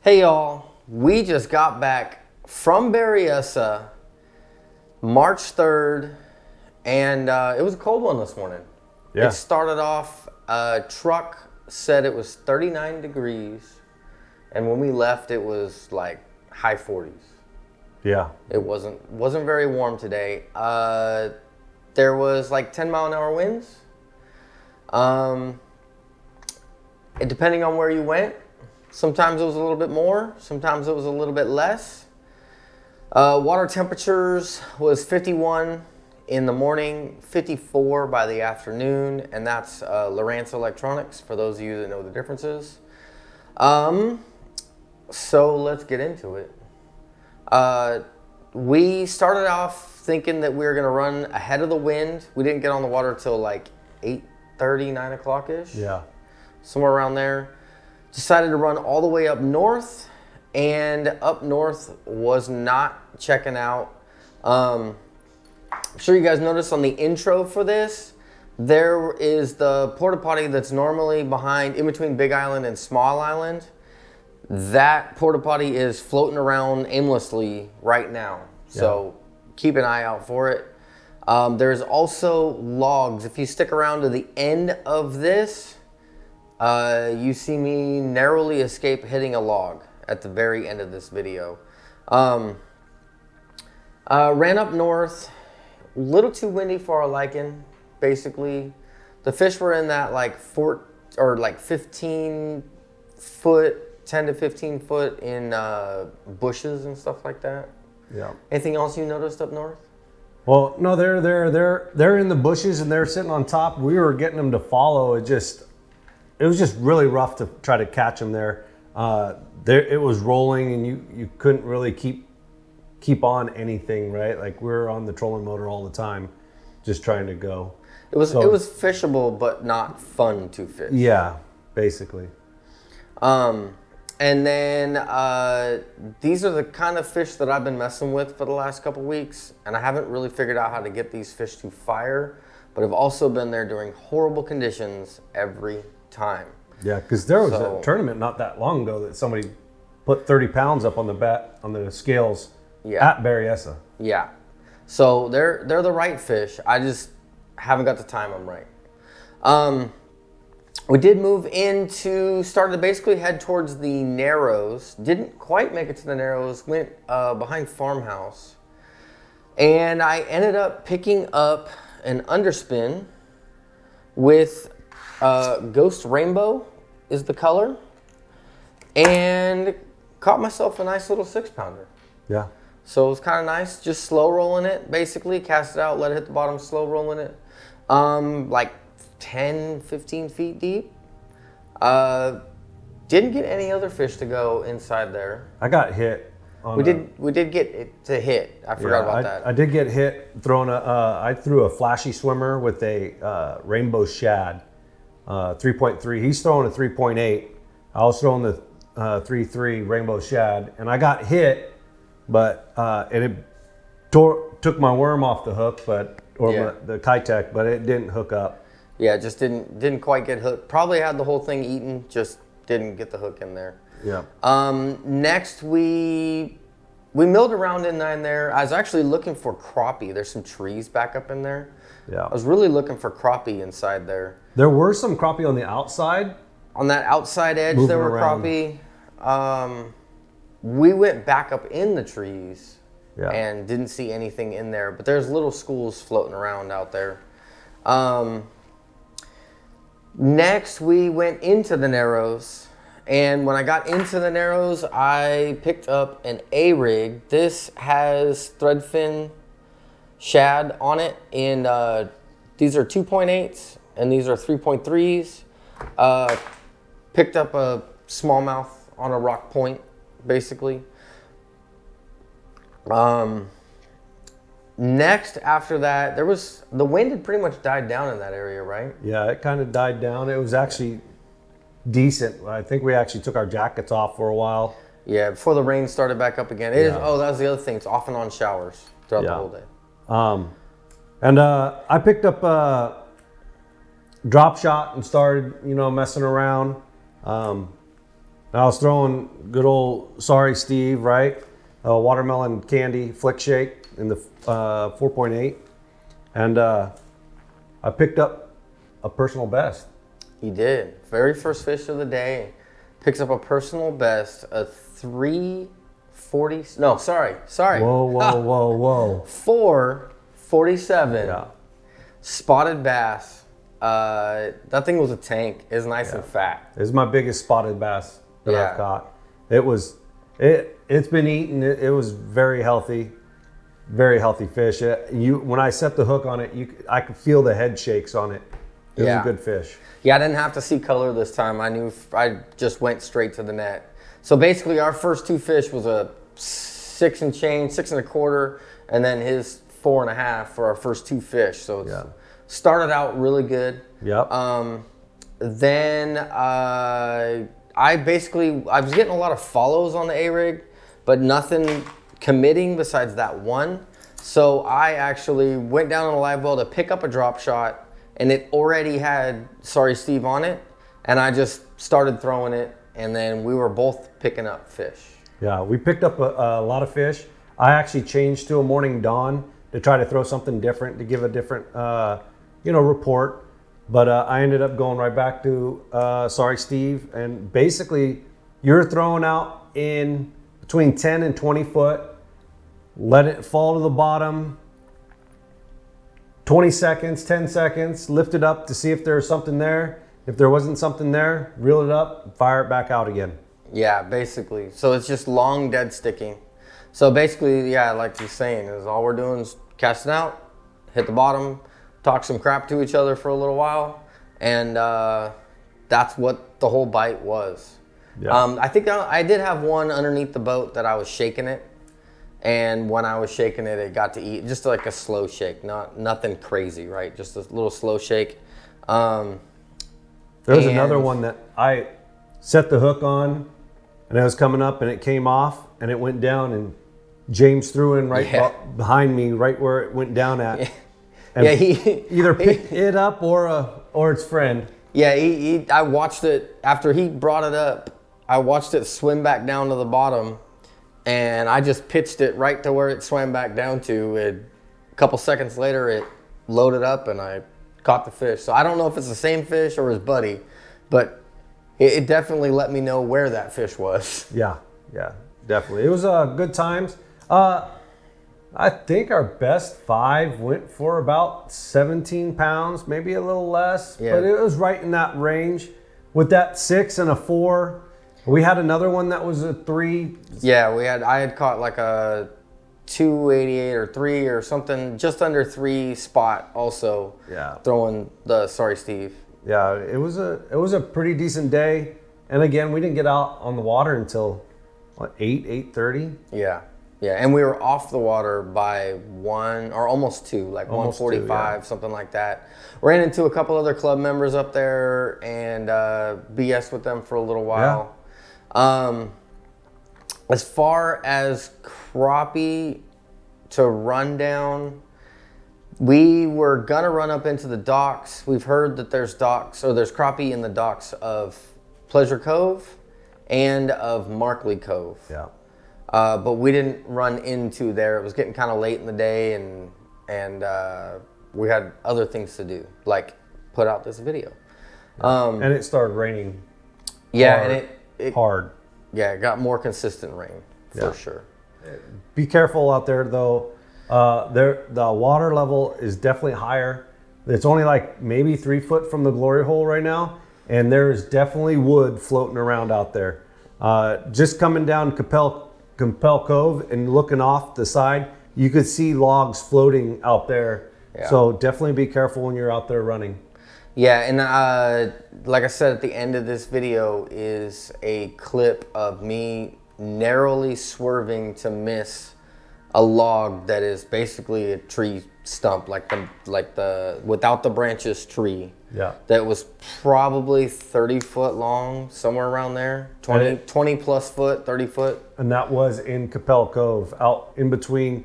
Hey y'all, we just got back from Berryessa, March 3rd, and it was a cold one this morning. Yeah. It started off, truck said it was 39 degrees, and when we left it was like high 40s. Yeah. It wasn't very warm today. There was like 10-mile-an-hour winds. Depending on where you went, sometimes it was a little bit more, sometimes it was a little bit less. Water temperatures was 51 in the morning, 54 by the afternoon, and that's Lowrance Electronics, for those of you that know the differences. So let's get into it. We started off thinking that we were going to run ahead of the wind. We didn't get on the water till like 8:30, 9 o'clock-ish. Yeah. Somewhere around there. Decided to run all the way up north, and up north was not checking out. I'm sure you guys noticed on the intro for this, there is the porta potty that's normally in between Big Island and Small Island. That porta potty is floating around aimlessly right now. So keep an eye out for it. There's also logs. If you stick around to the end of this, you see me narrowly escape hitting a log at the very end of this video. Ran up north, a little too windy for our liking, basically. The fish were in that like 15 foot, 10 to 15 foot in bushes and stuff like that. Yeah. Anything else you noticed up north? Well, no, they're in the bushes and they're sitting on top. We were getting them to follow. It was just really rough to try to catch them there. It was rolling and you couldn't really keep on anything, right? Like we were on the trolling motor all the time, just trying to go. It was fishable, but not fun to fish. Yeah, basically. And then these are the kind of fish that I've been messing with for the last couple weeks, and I haven't really figured out how to get these fish to fire, but I've also been there during horrible conditions every time. Yeah, because there was a tournament not that long ago that somebody put 30 pounds up on the scales at Berryessa. Yeah, so they're the right fish. I just haven't got to time them right. We did started to basically head towards the Narrows. Didn't quite make it to the Narrows, went behind Farmhouse. And I ended up picking up an underspin with Ghost Rainbow is the color. And caught myself a nice little 6-pounder. Yeah. So it was kind of nice, just slow rolling it, basically. Cast it out, let it hit the bottom, slow rolling it. Like 10, 15 feet deep. Didn't get any other fish to go inside there. I got hit. We did get it to hit. I forgot about that. I did get hit I threw a flashy swimmer with a rainbow shad, 3.3. He's throwing a 3.8. I was throwing the 3.3 rainbow shad, and I got hit, but it took my worm off the hook, the Kitech, but it didn't hook up. Yeah, it just didn't quite get hooked. Probably had the whole thing eaten, just didn't get the hook in there. Yeah. Next we milled around in there. I was actually looking for crappie. There's some trees back up in there. Yeah. I was really looking for crappie inside there. There were some crappie on the outside. On that outside edge, there were crappie. We went back up in the trees and didn't see anything in there, but there's little schools floating around out there. Next, we went into the Narrows, and when I got into the Narrows, I picked up an A-rig. This has threadfin shad on it, and these are 2.8s, and these are 3.3s. Picked up a smallmouth on a rock point, basically. Next, after that, the wind had pretty much died down in that area, right? Yeah, it kind of died down. It was actually decent. I think we actually took our jackets off for a while. Yeah, before the rain started back up again. That was the other thing. It's off and on showers throughout the whole day. And I picked up a drop shot and started, messing around. I was throwing good old Sorry Steve, right? Watermelon candy flick shake in the 4.8. And I picked up a personal best. You did. Very first fish of the day. Picks up a personal best, a 340. No, sorry. Whoa. 447. Yeah. Spotted bass. That thing was a tank. It's nice and fat. This is my biggest spotted bass that Yeah. I've caught. It's been eaten. It was very healthy fish. When I set the hook on it, I could feel the head shakes on it. It was a good fish. Yeah, I didn't have to see color this time. I knew I just went straight to the net. So basically, our first two fish was a 6 and change, 6 1/4, and then his 4.5 for our first two fish. So it started out really good. Yep. Then I was getting a lot of follows on the A-rig, but nothing committing besides that one. So I actually went down on a live well to pick up a drop shot, and it already had Sorry Steve on it, and I just started throwing it, and then we were both picking up fish. Yeah, we picked up a lot of fish. I actually changed to a morning dawn to try to throw something different, to give a different report. But I ended up going right back to Sorry Steve, and basically you're throwing out in between 10 and 20 foot, let it fall to the bottom, 20 seconds, 10 seconds, lift it up to see if there's something there. If there wasn't something there, reel it up, fire it back out again. Yeah, basically. So it's just long dead sticking. So basically, yeah, like you're saying, is all we're doing is casting out, hit the bottom, talk some crap to each other for a little while, and that's what the whole bite was. Yeah. I think I did have one underneath the boat that I was shaking it, and when I was shaking it, it got to eat, just like a slow shake, nothing crazy, right? Just a little slow shake. There was another one that I set the hook on, and it was coming up, and it came off, and it went down, and James threw in behind me, right where it went down at. And he either picked it up or its friend. Yeah, I watched it after he brought it up. I watched it swim back down to the bottom, and I just pitched it right to where it swam back down to. A couple seconds later, it loaded up, and I caught the fish. So I don't know if it's the same fish or his buddy, but it definitely let me know where that fish was. Yeah, definitely. It was good times. I think our best 5 went for about 17 pounds, maybe a little less, but it was right in that range. With that 6 and a 4, we had another one that was a 3. Yeah, I had caught like a 288 or 3 or something, just under 3 spot also. Yeah. Throwing the Sorry Steve. Yeah, it was a pretty decent day. And again, we didn't get out on the water until what, 8:30? Yeah. Yeah, and we were off the water by 1 or almost 2, like 1:45, something like that. Ran into a couple other club members up there and BS with them for a little while. Yeah. As far as crappie to run down, we were gonna run up into the docks. We've heard that there's crappie in the docks of Pleasure Cove and of Markley Cove. Yeah. But we didn't run into there. It was getting kind of late in the day, and we had other things to do, like put out this video. And it started raining. Yeah, hard, and it hard. Yeah, it got more consistent rain for sure. Be careful out there, though. The water level is definitely higher. It's only like maybe 3 foot from the glory hole right now, and there's definitely wood floating around out there. Just coming down Capel Cove and looking off the side, you could see logs floating out there. Yeah. So definitely be careful when you're out there running. Yeah, and like I said, at the end of this video is a clip of me narrowly swerving to miss a log that is basically a tree stump, like the without the branches tree. Yeah. That was probably 30 foot long, somewhere around there. 20 plus foot, 30 foot. And that was in Capel Cove, out in between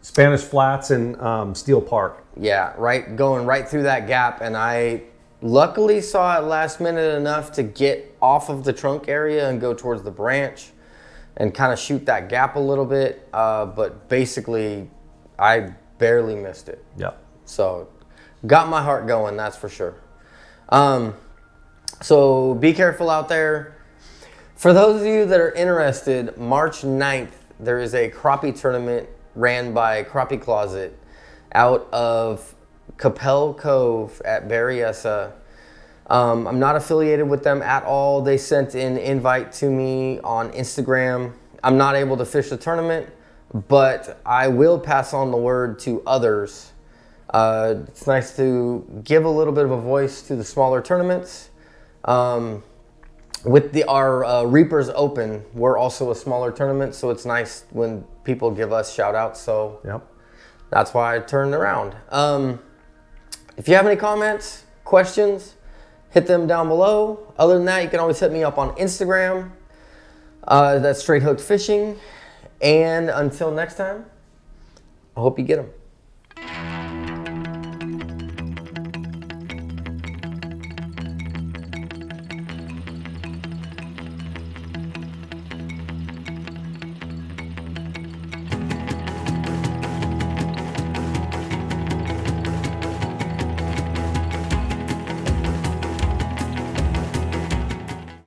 Spanish Flats and Steel Park. Yeah, going right through that gap, and I luckily saw it last minute enough to get off of the trunk area and go towards the branch and kind of shoot that gap a little bit. But basically, I barely missed it. Yeah. So got my heart going, that's for sure. So be careful out there. For those of you that are interested, March 9th, there is a crappie tournament ran by Crappie Closet out of Capel Cove at Berryessa. I'm not affiliated with them at all. They sent an invite to me on Instagram. I'm not able to fish the tournament, but I will pass on the word to others. It's nice to give a little bit of a voice to the smaller tournaments. With our Reapers Open, we're also a smaller tournament, so it's nice when people give us shout outs. So Yep. that's why I turned around. If you have any comments, questions, hit them down below. Other than that, you can always hit me up on Instagram. That's Straight Hooked Fishing. And until next time, I hope you get them.